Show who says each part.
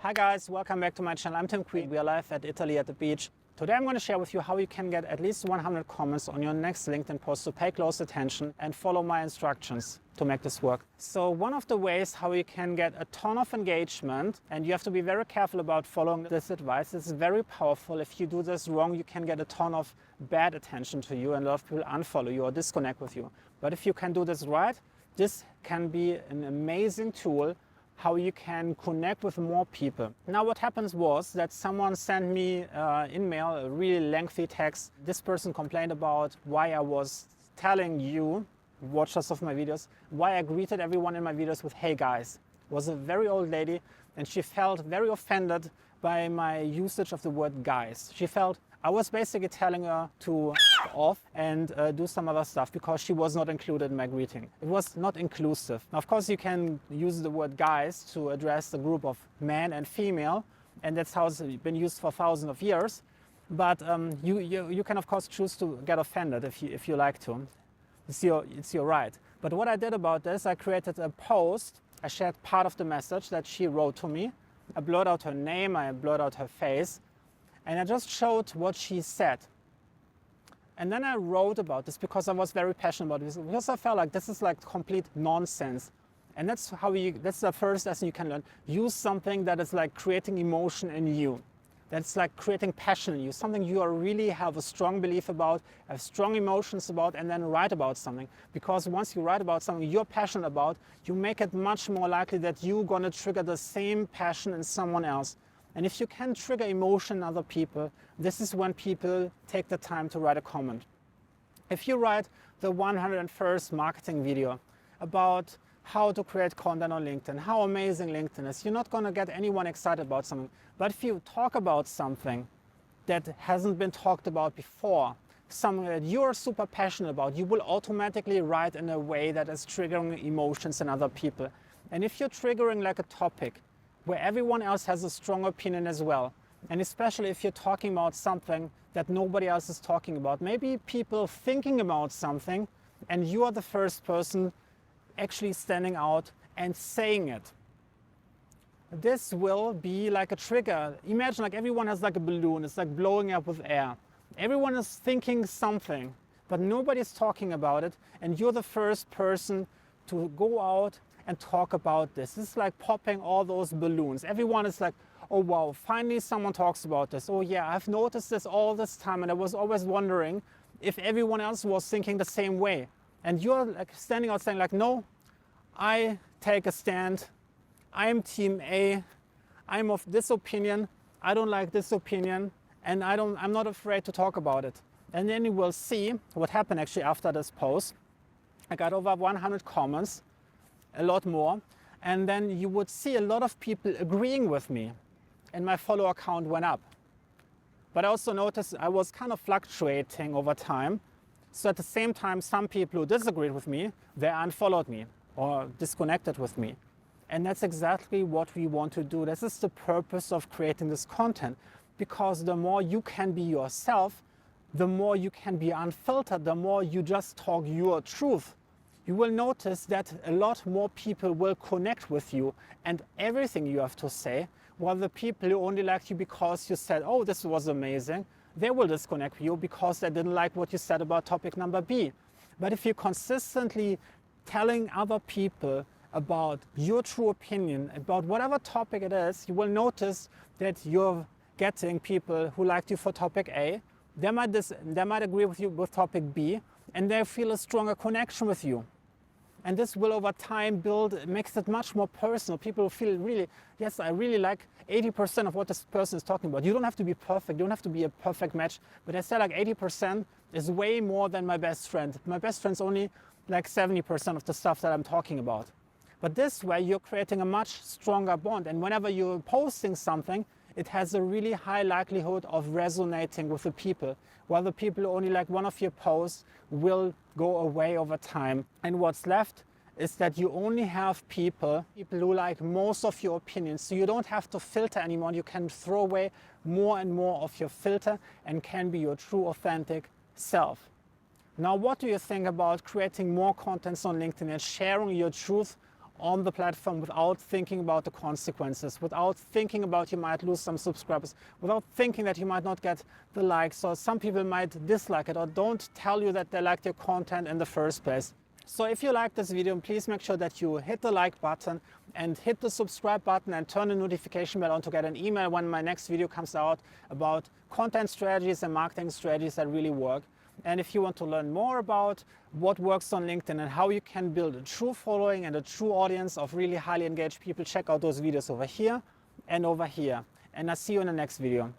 Speaker 1: Hi guys, welcome back to my channel. I'm Tim Queen. We are live at Italy at the beach. Today I'm going to share with you how you can get at least 100 comments on your next LinkedIn post, so pay close attention and follow my instructions to make this work. So one of the ways how you can get a ton of engagement, and you have to be very careful about following this advice, it's very powerful. If you do this wrong, you can get a ton of bad attention to you and a lot of people unfollow you or disconnect with you. But if you can do this right, this can be an amazing tool how you can connect with more people. Now what happens was that someone sent me in mail a really lengthy text. This person complained about why I was telling you, watchers of my videos, why I greeted everyone in my videos with "Hey guys." It was a very old lady and she felt very offended by my usage of the word guys. She felt I was basically telling her to off and do some other stuff because she was not included in my greeting. It was not inclusive. Now, of course, you can use the word guys to address a group of men and female, and that's how it's been used for thousands of years. But you can, of course, choose to get offended if you like to. It's your right. But what I did about this, I created a post. I shared part of the message that she wrote to me. I blurred out her name, I blurred out her face, and I just showed what she said. And then I wrote about this because I was very passionate about this, because I felt like this is like complete nonsense. And that's the first lesson you can learn. Use something that is like creating emotion in you. That's like creating passion in you, something you really have a strong belief about, have strong emotions about, and then write about something. Because once you write about something you're passionate about, you make it much more likely that you're gonna trigger the same passion in someone else. And if you can trigger emotion in other people, this is when people take the time to write a comment. If you write the 101st marketing video about how to create content on LinkedIn, how amazing LinkedIn is, you're not going to get anyone excited about something. But if you talk about something that hasn't been talked about before, something that you're super passionate about, you will automatically write in a way that is triggering emotions in other people. And if you're triggering like a topic where everyone else has a strong opinion as well, and especially if you're talking about something that nobody else is talking about, maybe people thinking about something and you are the first person actually standing out and saying it. This will be like a trigger. Imagine like everyone has like a balloon, it's like blowing up with air. Everyone is thinking something, but nobody's talking about it, and you're the first person to go out and talk about this. It's like popping all those balloons. Everyone is like, oh wow, finally someone talks about this. Oh yeah, I've noticed this all this time and I was always wondering if everyone else was thinking the same way. And you're like standing out saying like, no, I take a stand. I'm team A. I'm of this opinion. I don't like this opinion, and I'm not afraid to talk about it. And then you will see what happened actually after this post. I got over 100 comments, a lot more, and then you would see a lot of people agreeing with me, and my follower count went up. But I also noticed I was kind of fluctuating over time. So at the same time, some people who disagreed with me, they unfollowed me or disconnected with me. And that's exactly what we want to do. This is the purpose of creating this content, because the more you can be yourself, the more you can be unfiltered, the more you just talk your truth. You will notice that a lot more people will connect with you and everything you have to say, while the people who only like you because you said, oh, this was amazing, they will disconnect with you because they didn't like what you said about topic number B. But if you're consistently telling other people about your true opinion, about whatever topic it is, you will notice that you're getting people who liked you for topic A. They might agree with you with topic B, and they feel a stronger connection with you. And this will over time makes it much more personal. People feel really, yes, I really like 80% of what this person is talking about. You don't have to be perfect, you don't have to be a perfect match, but I say like 80% is way more than my best friend. My best friend's only like 70% of the stuff that I'm talking about. But this way you're creating a much stronger bond, and whenever you're posting something, it has a really high likelihood of resonating with the people, while the people who only like one of your posts will go away over time. And what's left is that you only have people who like most of your opinions, so you don't have to filter anymore. You can throw away more and more of your filter and can be your true authentic self. Now, what do you think about creating more contents on LinkedIn and sharing your truth on the platform without thinking about the consequences, without thinking about you might lose some subscribers, without thinking that you might not get the likes, or some people might dislike it or don't tell you that they liked your content in the first place. So if you like this video, please make sure that you hit the like button and hit the subscribe button and turn the notification bell on to get an email when my next video comes out about content strategies and marketing strategies that really work. And if you want to learn more about what works on LinkedIn and how you can build a true following and a true audience of really highly engaged people, check out those videos over here and over here. And I'll see you in the next video.